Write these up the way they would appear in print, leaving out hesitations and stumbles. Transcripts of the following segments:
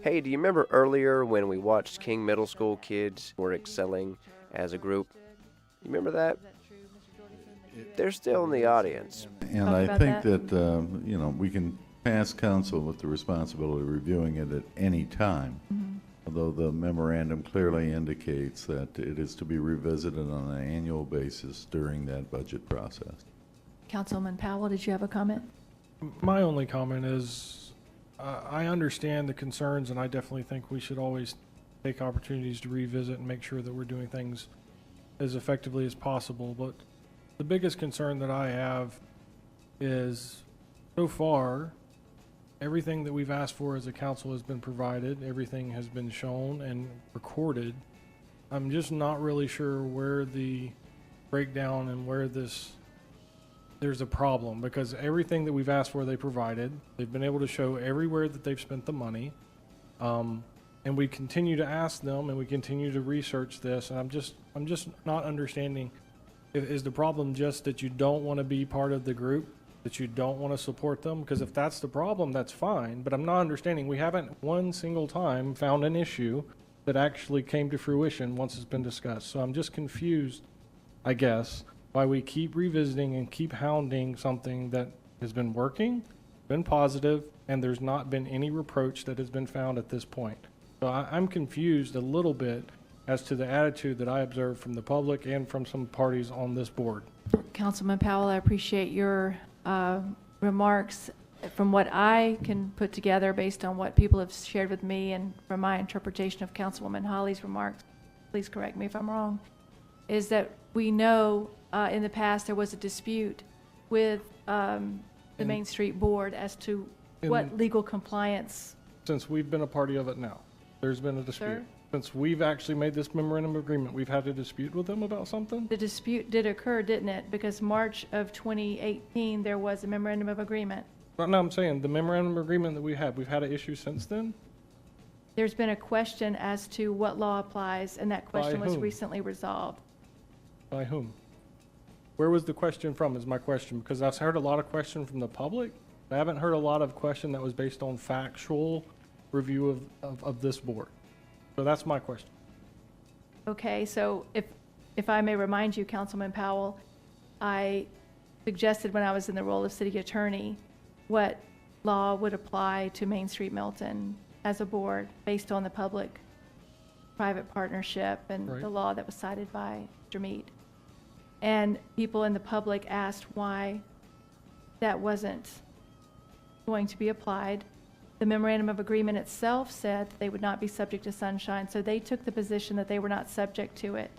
Hey, do you remember earlier when we watched King Middle School kids were excelling as a group? You remember that? They're still in the audience. And Talk I about think that. that, we can task council with the responsibility of reviewing it at any time. Although the memorandum clearly indicates that it is to be revisited on an annual basis during that budget process. Councilman Powell, did you have a comment? My only comment is, I understand the concerns, and I definitely think we should always take opportunities to revisit and make sure that we're doing things as effectively as possible. But the biggest concern that I have is, so far, everything that we've asked for as a council has been provided, everything has been shown and recorded. I'm just not really sure where the breakdown and where there's a problem, because everything that we've asked for, they provided. They've been able to show everywhere that they've spent the money. And we continue to ask them, and we continue to research this, and I'm just not understanding. Is the problem just that you don't want to be part of the group, that you don't want to support them? Because if that's the problem, that's fine, but I'm not understanding. We haven't one single time found an issue that actually came to fruition once it's been discussed. So I'm just confused, I guess, why we keep revisiting and keep hounding something that has been working, been positive, and there's not been any reproach that has been found at this point. So I'm confused a little bit as to the attitude that I observed from the public and from some parties on this board. Councilman Powell, I appreciate your remarks. From what I can put together based on what people have shared with me and from my interpretation of Councilwoman Holly's remarks, please correct me if I'm wrong, is that we know in the past there was a dispute with the Main Street Board as to what legal compliance. Since we've been a party of it now, there's been a dispute. Sir? Since we've actually made this memorandum of agreement, we've had a dispute with them about something? The dispute did occur, didn't it? Because March of 2018, there was a memorandum of agreement. Right now, I'm saying the memorandum of agreement that we've had an issue since then? There's been a question as to what law applies, and that question was whom? recently resolved. By whom? Where was the question from, is my question? Because I've heard a lot of question from the public. I haven't heard a lot of question that was based on factual review of this board. So that's my question. Okay, so if I may remind you, Councilman Powell, I suggested when I was in the role of city attorney what law would apply to Main Street Milton as a board based on the public-private partnership and Right. the law that was cited by Mr. Mead. And people in the public asked why that wasn't going to be applied. The memorandum of agreement itself said that they would not be subject to sunshine, so they took the position that they were not subject to it.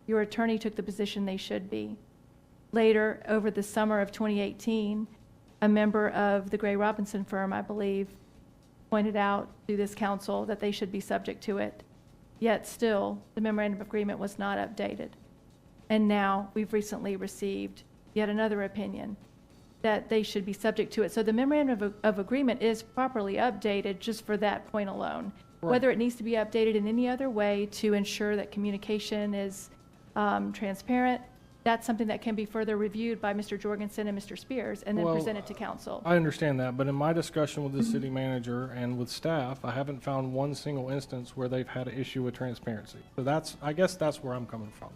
Your attorney took the position they should be. Later, over the summer of 2018, a member of the Gray Robinson firm, I believe, pointed out to this council that they should be subject to it. Yet still, the memorandum of agreement was not updated. And now we've recently received yet another opinion that they should be subject to it. So the memorandum of agreement is properly updated just for that point alone. Right. Whether it needs to be updated in any other way to ensure that communication is transparent, that's something that can be further reviewed by Mr. Jorgensen and Mr. Spears and then Well, presented to council. I understand that, but in my discussion with the city manager and with staff, I haven't found one single instance where they've had an issue with transparency. So I guess that's where I'm coming from.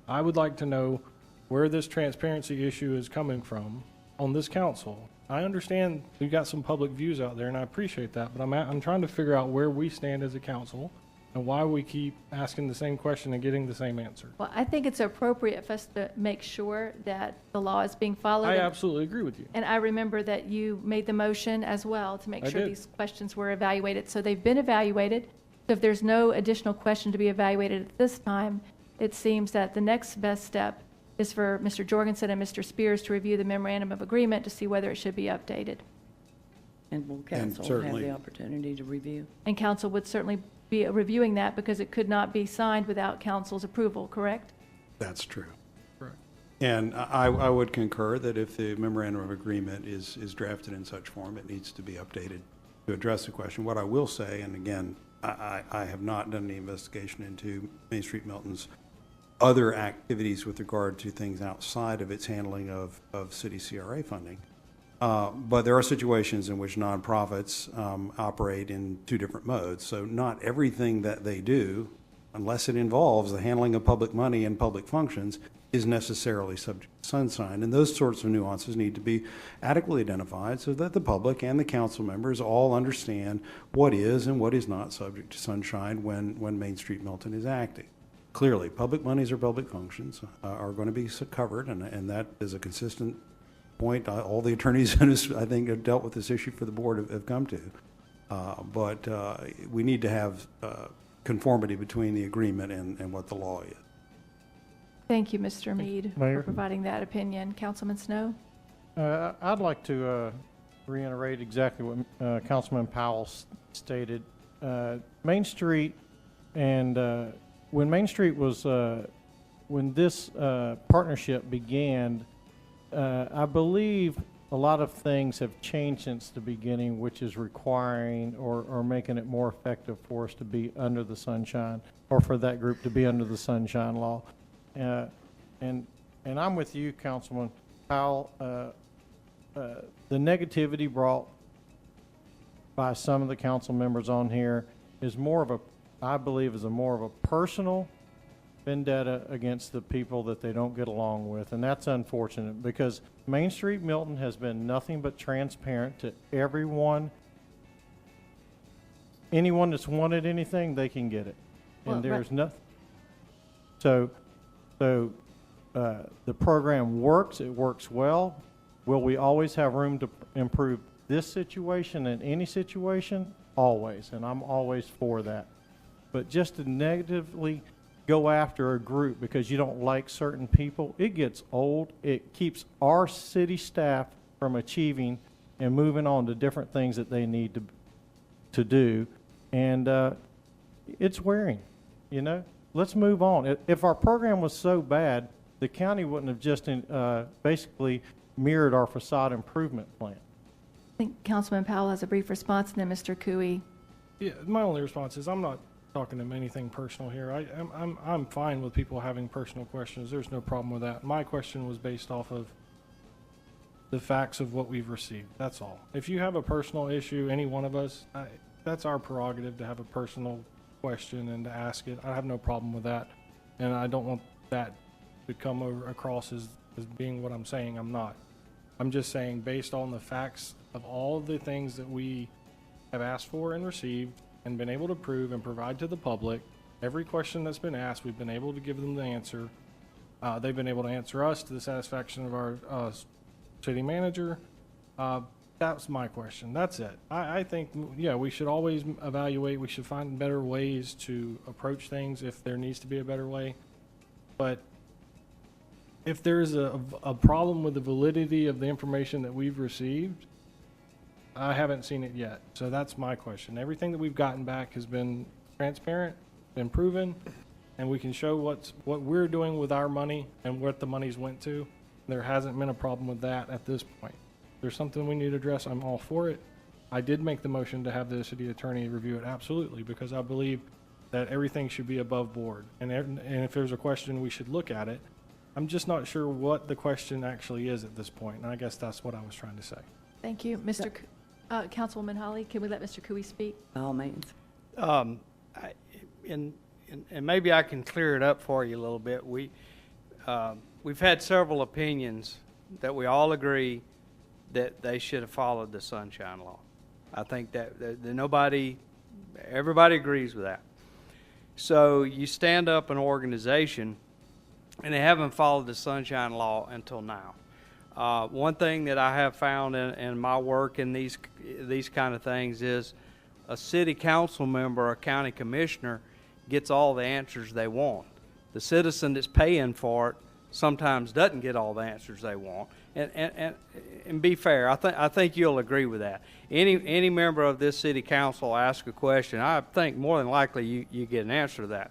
I would like to know where this transparency issue is coming from on this council. I understand we've got some public views out there, and I appreciate that, but I'm trying to figure out where we stand as a council and why we keep asking the same question and getting the same answer. Well, I think it's appropriate for us to make sure that the law is being followed. I absolutely agree with you. And I remember that you made the motion as well to make I sure did. these questions were evaluated. So they've been evaluated. So if there's no additional question to be evaluated at this time, it seems that the next best step is for Mr. Jorgensen and Mr. Spears to review the memorandum of agreement to see whether it should be updated. And will council have certainly- the opportunity to review? And council would certainly be reviewing that because it could not be signed without council's approval, correct? That's true. Correct. And I would concur that if the memorandum of agreement is drafted in such form, it needs to be updated to address the question. What I will say, and again, I have not done any investigation into Main Street Milton's other activities with regard to things outside of its handling of city CRA funding. But there are situations in which nonprofits operate in two different modes. So not everything that they do, unless it involves the handling of public money and public functions, is necessarily subject to sunshine. And those sorts of nuances need to be adequately identified so that the public and the council members all understand what is and what is not subject to sunshine when Main Street Milton is acting. Clearly, public monies or public functions are going to be covered, and that is a consistent point. All the attorneys, I think, have dealt with this issue for the board have come to. But we need to have conformity between the agreement and what the law is. Thank you, Mr. Mead, Mayor. for providing that opinion. Councilman Snow? I'd like to reiterate exactly what Councilman Powell stated. Main Street and when Main Street was, when this partnership began, I believe a lot of things have changed since the beginning, which is requiring or making it more effective for us to be under the sunshine, or for that group to be under the sunshine law. And I'm with you, Councilman Powell. The negativity brought by some of the council members on here is more of a, I believe, is a more of a personal vendetta against the people that they don't get along with, and that's unfortunate because Main Street Milton has been nothing but transparent to everyone. Anyone that's wanted anything, they can get it, Well, and there's right. nothing. So the program works. It works well. Will we always have room to improve this situation and any situation? Always, and I'm always for that. But just to negatively go after a group because you don't like certain people, it gets old. It keeps our city staff from achieving and moving on to different things that they need to do. And it's wearing, you know. Let's move on. If our program was so bad, the county wouldn't have just basically mirrored our facade improvement plan. I think Councilman Powell has a brief response, and then Mr. Cooey. Yeah, my only response is I'm not talking to anything personal here. I'm fine with people having personal questions. There's no problem with that. My question was based off of the facts of what we've received. That's all. If you have a personal issue, any one of us, that's our prerogative to have a personal question and to ask it. I have no problem with that, and I don't want that to come across as being what I'm saying. I'm not. I'm just saying based on the facts of all of the things that we have asked for and received and been able to prove and provide to the public, every question that's been asked, we've been able to give them the answer. They've been able to answer us to the satisfaction of our city manager. That's my question. That's it. I think, yeah, we should always evaluate. We should find better ways to approach things if there needs to be a better way. But if there's a problem with the validity of the information that we've received, I haven't seen it yet. So that's my question. Everything that we've gotten back has been transparent, been proven, and we can show what we're doing with our money and what the money's went to. There hasn't been a problem with that at this point. If there's something we need to address, I'm all for it. I did make the motion to have the city attorney review it, absolutely, because I believe that everything should be above board. And if there's a question, we should look at it. I'm just not sure what the question actually is at this point, and I guess that's what I was trying to say. Thank you. Councilwoman Holly, can we let Mr. Cooey speak? By all means. And maybe I can clear it up for you a little bit. We've had several opinions that we all agree that they should have followed the Sunshine Law. I think that everybody agrees with that. So you stand up an organization and they haven't followed the Sunshine Law until now. One thing that I have found in my work in these kind of things is a city council member or county commissioner gets all the answers they want. The citizen that's paying for it sometimes doesn't get all the answers they want. And be fair, I think you'll agree with that. Any member of this city council ask a question, I think more than likely you get an answer to that.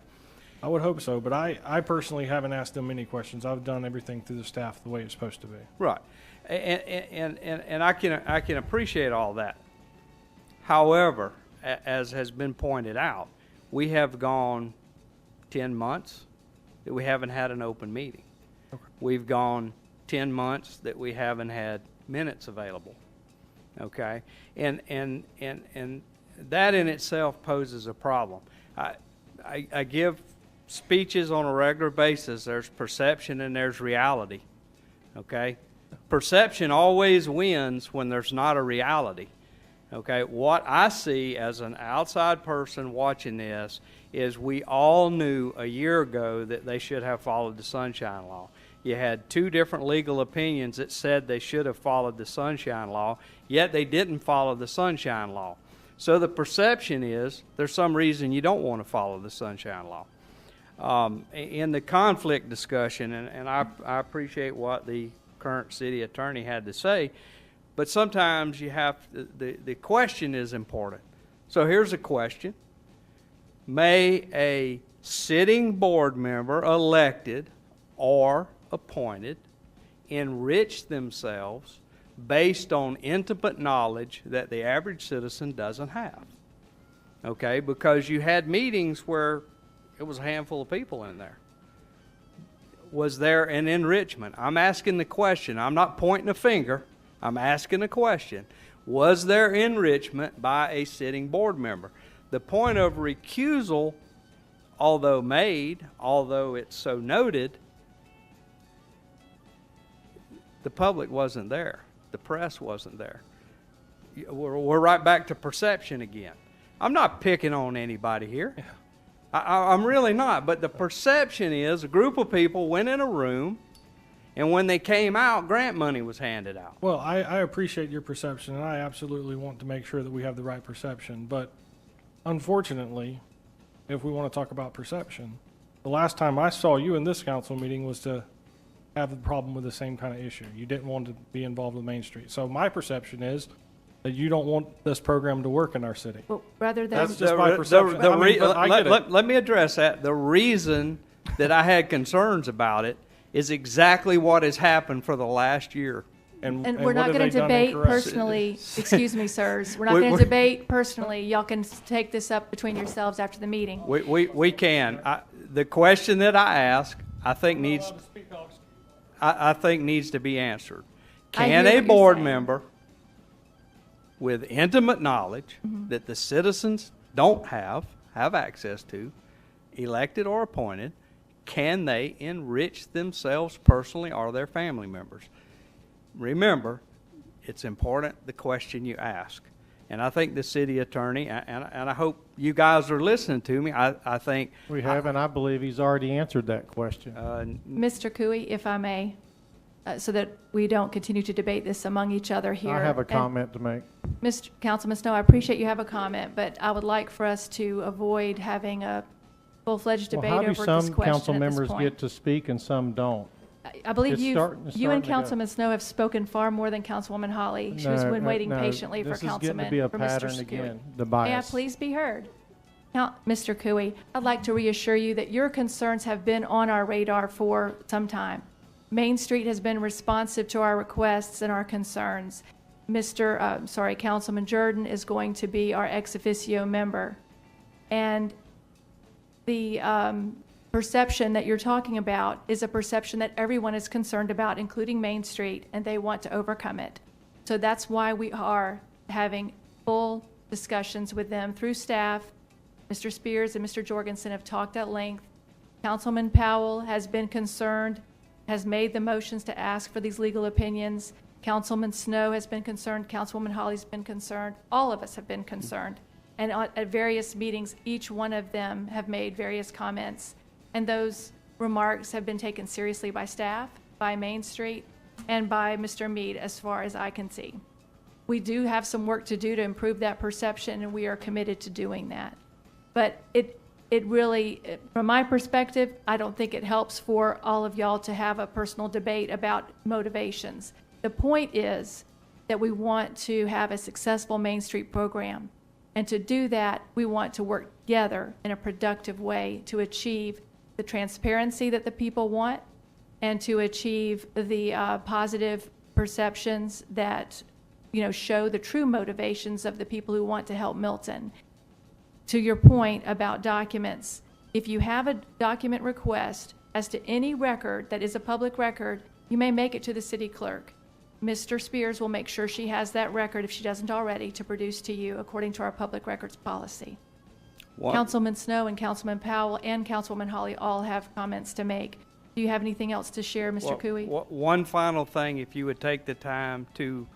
I would hope so, but I personally haven't asked them any questions. I've done everything through the staff the way it's supposed to be. Right, and I can appreciate all that. However, as has been pointed out, we have gone 10 months that we haven't had an open meeting. Okay. We've gone 10 months that we haven't had minutes available. Okay, and that in itself poses a problem. I give speeches on a regular basis. There's perception and there's reality. Okay, perception always wins when there's not a reality. Okay, what I see as an outside person watching this is we all knew a year ago that they should have followed the Sunshine Law. You had two different legal opinions that said they should have followed the Sunshine Law, yet they didn't follow the Sunshine Law. So the perception is there's some reason you don't want to follow the Sunshine Law. In the conflict discussion, and I appreciate what the current city attorney had to say, but sometimes you have the question is important. So here's a question. May a sitting board member, elected or appointed, enrich themselves based on intimate knowledge that the average citizen doesn't have? Okay, because you had meetings where it was a handful of people in there. Was there an enrichment? I'm asking the question. I'm not pointing a finger. I'm asking a question. Was there enrichment by a sitting board member? The point of recusal, although made, although it's so noted, the public wasn't there. The press wasn't there. We're right back to perception again. I'm not picking on anybody here. I'm really not. But the perception is a group of people went in a room, and when they came out, grant money was handed out. Well, I appreciate your perception, and I absolutely want to make sure that we have the right perception. But unfortunately, if we want to talk about perception, the last time I saw you in this council meeting was to have the problem with the same kind of issue. You didn't want to be involved with Main Street. So my perception is that you don't want this program to work in our city. Well, rather than That's just my perception. Let me address that. The reason that I had concerns about it is exactly what has happened for the last year. And we're not going to debate personally. Excuse me, sirs. We're not going to debate personally. Y'all can take this up between yourselves after the meeting. We can. The question that I ask, I think needs to be answered. Can a board member with intimate knowledge that the citizens don't have access to, elected or appointed, can they enrich themselves personally or their family members? Remember, it's important the question you ask. And I think the city attorney, and I hope you guys are listening to me, I think... We have, and I believe he's already answered that question. Mr. Cooey, if I may, so that we don't continue to debate this among each other here. I have a comment to make. Mr. Councilman Snow, I appreciate you have a comment, but I would like for us to avoid having a full-fledged debate over this question at this point. Well, how do some council members get to speak and some don't? I believe It's you and Councilman Snow have spoken far more than Councilwoman Holly. She was waiting patiently for Councilman, This is getting to be a for pattern Mr. again, Cooey. the bias. May I please be heard? Now, Mr. Cooey, I'd like to reassure you that your concerns have been on our radar for some time. Main Street has been responsive to our requests and our concerns. Councilman Jordan is going to be our ex officio member. And the perception that you're talking about is a perception that everyone is concerned about, including Main Street, and they want to overcome it. So that's why we are having full discussions with them through staff. Mr. Spears and Mr. Jorgensen have talked at length. Councilman Powell has been concerned, has made the motions to ask for these legal opinions. Councilman Snow has been concerned. Councilwoman Holly's been concerned. All of us have been concerned. And at various meetings, each one of them have made various comments. And those remarks have been taken seriously by staff, by Main Street, and by Mr. Mead, as far as I can see. We do have some work to do to improve that perception, and we are committed to doing that. But it really, from my perspective, I don't think it helps for all of y'all to have a personal debate about motivations. The point is that we want to have a successful Main Street program. And to do that, we want to work together in a productive way to achieve the transparency that the people want and to achieve the positive perceptions that, show the true motivations of the people who want to help Milton. To your point about documents, if you have a document request as to any record that is a public record, you may make it to the city clerk. Mr. Spears will make sure she has that record, if she doesn't already, to produce to you according to our public records policy. Councilman Snow and Councilman Powell and Councilwoman Holly all have comments to make. Do you have anything else to share, Mr. Cooey? One final thing, if you would take the time to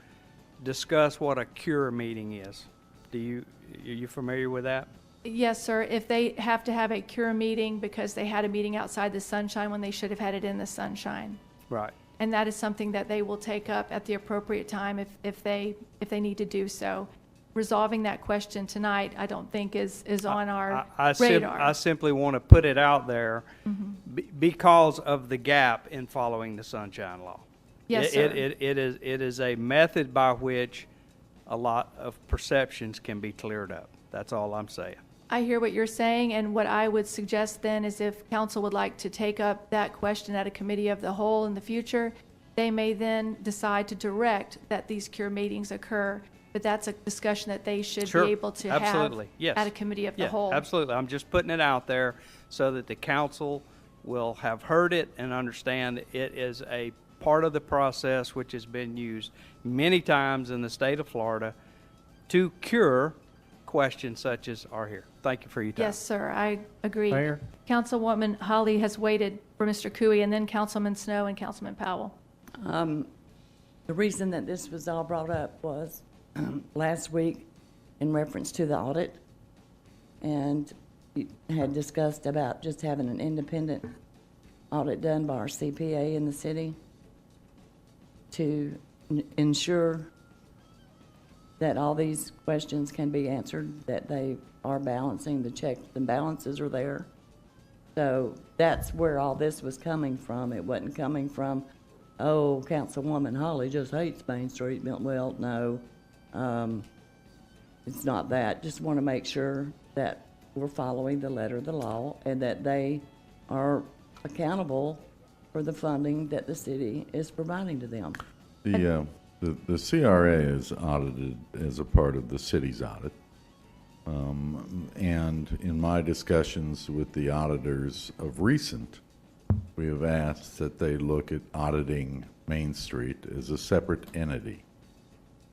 discuss what a cure meeting is. Are you familiar with that? Yes, sir. If they have to have a cure meeting because they had a meeting outside the sunshine when they should have had it in the sunshine. Right. And that is something that they will take up at the appropriate time if they need to do so. Resolving that question tonight, I don't think is on our radar. I simply want to put it out there because of the gap in following the Sunshine Law. Yes, sir. It is a method by which a lot of perceptions can be cleared up. That's all I'm saying. I hear what you're saying, and what I would suggest then is if council would like to take up that question at a committee of the whole in the future, they may then decide to direct that these cure meetings occur, but that's a discussion that they should be able to Absolutely. have Yes. at a committee of the whole. Absolutely. I'm just putting it out there so that the council will have heard it and understand it is a part of the process which has been used many times in the state of Florida to cure questions such as are here. Thank you for your time. Yes, sir, I agree. Mayor? Councilwoman Holly has waited for Mr. Cooey, and then Councilman Snow and Councilman Powell. The reason that this was all brought up was last week in reference to the audit, and you had discussed about just having an independent audit done by our CPA in the city to ensure that all these questions can be answered, that they are balancing, the checks and balances are there. So that's where all this was coming from. It wasn't coming from, oh, Councilwoman Holly just hates Main Street. Well, no, it's not that. Just want to make sure that we're following the letter of the law and that they are accountable for the funding that the city is providing to them. The CRA is audited as a part of the city's audit. And in my discussions with the auditors of recent, we have asked that they look at auditing Main Street as a separate entity.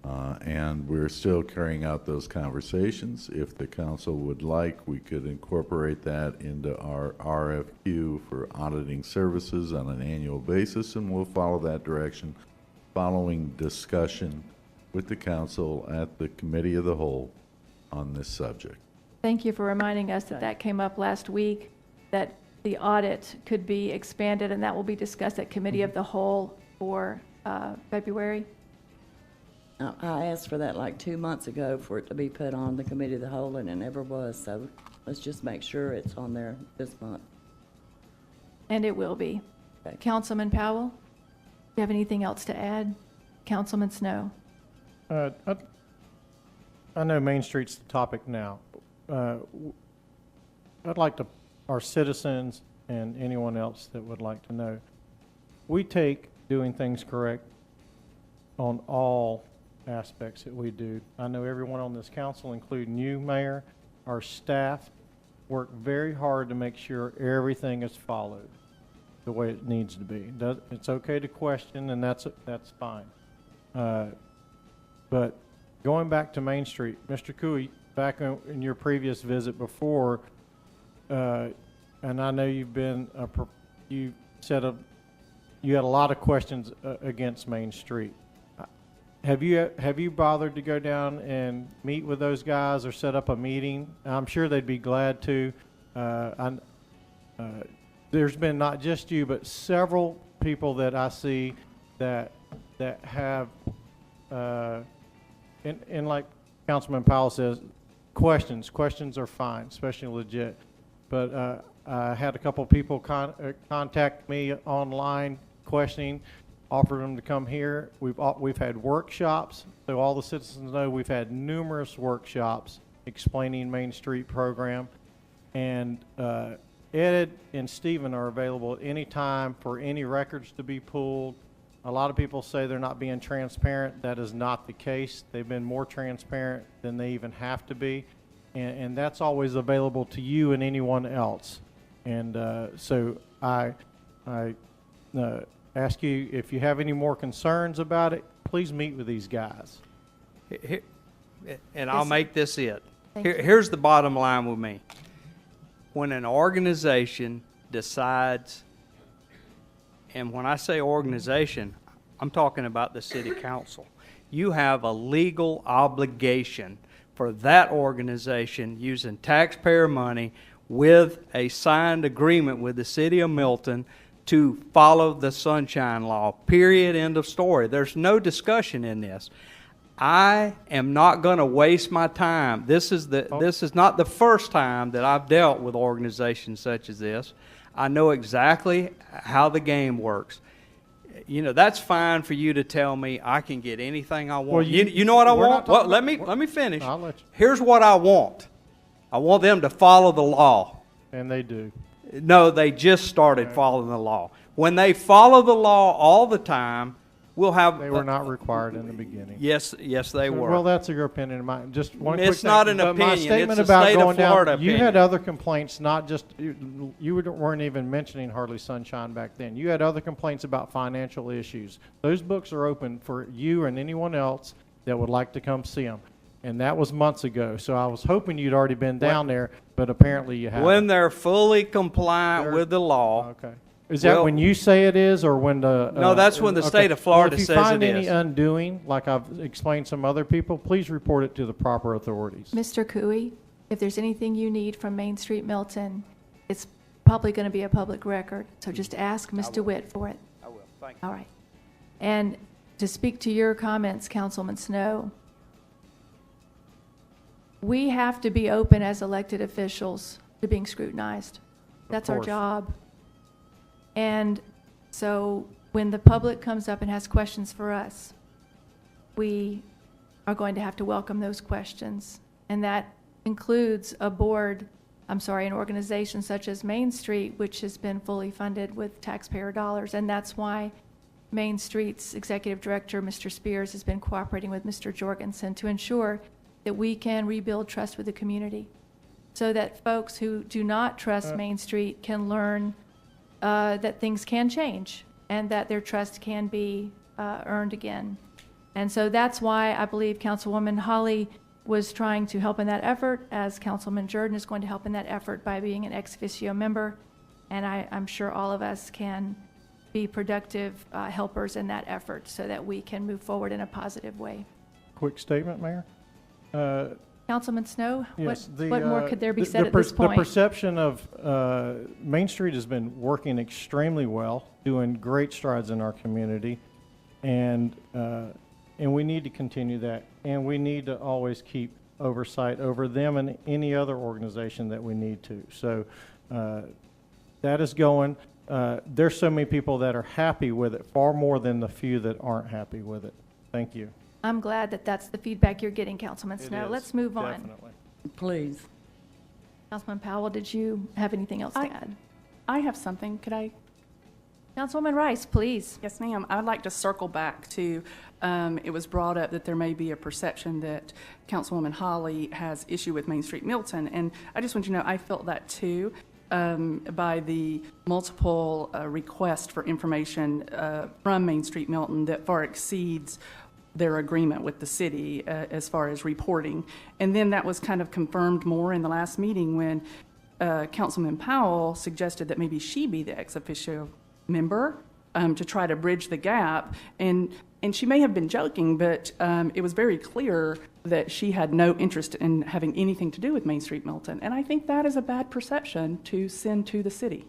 And we're still carrying out those conversations. If the council would like, we could incorporate that into our RFQ for auditing services on an annual basis, and we'll follow that direction following discussion with the council at the committee of the whole on this subject. Thank you for reminding us that that came up last week, that the audit could be expanded, and that will be discussed at committee of the whole for February. I asked for that like 2 months ago for it to be put on the committee of the whole, and it never was. So let's just make sure it's on there this month. And it will be. Okay. Councilman Powell, do you have anything else to add? Councilman Snow. I know Main Street's the topic now. I'd like to, our citizens and anyone else that would like to know, we take doing things correct on all aspects that we do. I know everyone on this council, including you, Mayor, our staff, work very hard to make sure everything is followed the way it needs to be. It's okay to question, and that's fine. But going back to Main Street, Mr. Cooey, back in your previous visit before, and I know you've been, you had a lot of questions against Main Street. Have you bothered to go down and meet with those guys or set up a meeting? I'm sure they'd be glad to. There's been not just you, but several people that I see that have, and like Councilman Powell says, questions are fine, especially legit. But I had a couple people contact me online questioning, offered them to come here. We've had workshops, so all the citizens know we've had numerous workshops explaining Main Street program, and Ed and Stephen are available at any time for any records to be pulled. A lot of people say they're not being transparent. That is not the case. They've been more transparent than they even have to be, and that's always available to you and anyone else. And so I ask you, if you have any more concerns about it, please meet with these guys. And I'll make this it. Thank you. Here's the bottom line with me. When an organization decides, and when I say organization, I'm talking about the city council. You have a legal obligation for that organization using taxpayer money with a signed agreement with the city of Milton to follow the Sunshine Law, period, end of story. There's no discussion in this. I am not going to waste my time. This is not the first time that I've dealt with organizations such as this. I know exactly how the game works. You know, that's fine for you to tell me I can get anything I want. Well, you know what I we're want? not Well, let me finish. I'll let you. Here's what I want. I want them to follow the law. And they do. No, they just started following the law. When they follow the law all the time, we'll have. They were not required in the beginning. Yes, they were. Well, that's your opinion. Just one quick It's thing. not an But my opinion. statement It's a about state of going down, Florida you had opinion. other complaints, not just, you weren't even mentioning Hardly Sunshine back then. You had other complaints about financial issues. Those books are open for you and anyone else that would like to come see them. And that was months ago. So I was hoping you'd already been down there, but apparently you haven't. When they're fully compliant They're- with the law. Okay. Is that Well- when you say it is, or when the? No, that's when the state of Florida says Well, if you find it any is. undoing, like I've explained some other people, please report it to the proper authorities. Mr. Cooey, if there's anything you need from Main Street Milton, it's probably going to be a public record, so just ask Ms. DeWitt for it. I will. Thank you. All right. And to speak to your comments, Councilman Snow, we have to be open as elected officials to being scrutinized. That's our course. job. And so when the public comes up and has questions for us, we are going to have to welcome those questions. And that includes an organization such as Main Street, which has been fully funded with taxpayer dollars. And that's why Main Street's executive director, Mr. Spears, has been cooperating with Mr. Jorgensen to ensure that we can rebuild trust with the community, so that folks who do not trust Main Street can learn that things can change and that their trust can be earned again. And so that's why I believe Councilwoman Holly was trying to help in that effort, as Councilman Jordan is going to help in that effort by being an ex officio member. And I'm sure all of us can be productive helpers in that effort so that we can move forward in a positive way. Quick statement, Mayor? Councilman Snow, Yes, what more could there be said at the this point? The perception of Main Street has been working extremely well, doing great strides in our community, and we need to continue that, and we need to always keep oversight over them and any other organization that we need to. So that is going. There's so many people that are happy with it, far more than the few that aren't happy with it. Thank you. I'm glad that that's the feedback you're getting, Councilman It Snow. is, Let's move on. definitely. Please. Councilman Powell, did you have anything else to add? I have something. Could I? Councilwoman Rice, please. Yes, ma'am. I would like to circle back to, it was brought up that there may be a perception that Councilwoman Holly has issue with Main Street Milton. And I just want you to know, I felt that too, by the multiple requests for information from Main Street Milton that far exceeds their agreement with the city as far as reporting. And then that was kind of confirmed more in the last meeting when Councilman Powell suggested that maybe she be the ex officio member to try to bridge the gap. And she may have been joking, but it was very clear that she had no interest in having anything to do with Main Street Milton. And I think that is a bad perception to send to the city.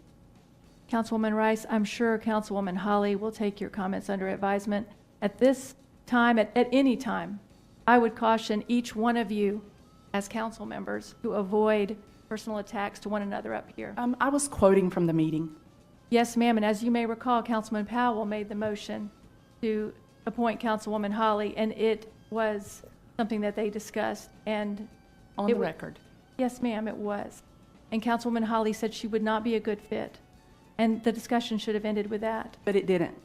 Councilwoman Rice, I'm sure Councilwoman Holly will take your comments under advisement. At this time, at any time, I would caution each one of you as council members to avoid personal attacks to one another up here. I was quoting from the meeting. Yes, ma'am, and as you may recall, Councilman Powell made the motion to appoint Councilwoman Holly, and it was something that they discussed, and On the record. yes, ma'am, it was. And Councilwoman Holly said she would not be a good fit, and the discussion should have ended with that. But it didn't.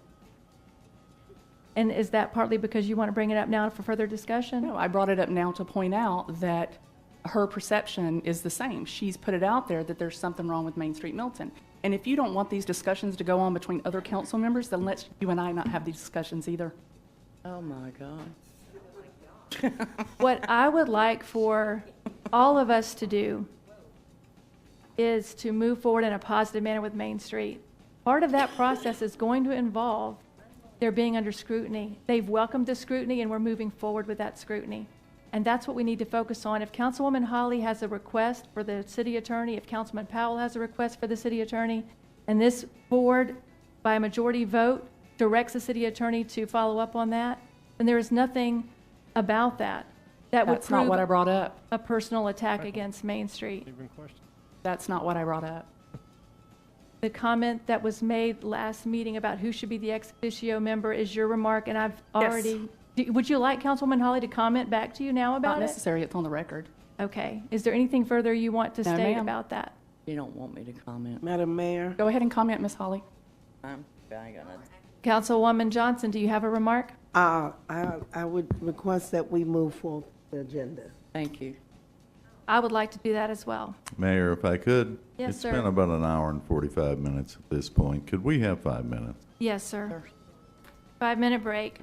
And is that partly because you want to bring it up now for further discussion? No, I brought it up now to point out that her perception is the same. She's put it out there that there's something wrong with Main Street Milton. And if you don't want these discussions to go on between other council members, then let you and I not have these discussions either. Oh, my God. What I would like for all of us to do is to move forward in a positive manner with Main Street. Part of that process is going to involve their being under scrutiny. They've welcomed the scrutiny, and we're moving forward with that scrutiny. And that's what we need to focus on. If Councilwoman Holly has a request for the city attorney, if Councilman Powell has a request for the city attorney, and this board, by a majority vote, directs the city attorney to follow up on that, then there is nothing about that that would That's not what I prove brought up. a personal attack against Main Street. Even question? That's not what I brought up. The comment that was made last meeting about who should be the ex officio member is your remark, and I've already, would you like Councilwoman Holly to comment back to you now Not about it? necessary, it's on the record. Okay. Is there anything further you want to No, state ma'am. about that? You don't want me to comment. Madam Mayor, Go ahead and comment, Ms. Holly. I ain't gonna. Councilwoman Johnson, do you have a remark? I would request that we move forward with the agenda. Thank you. I would like to do that as well. Mayor, if I could? Yes, It's sir. been about an hour and 45 minutes at this point. Could we have 5 minutes? Yes, sir. Sure. 5-minute break.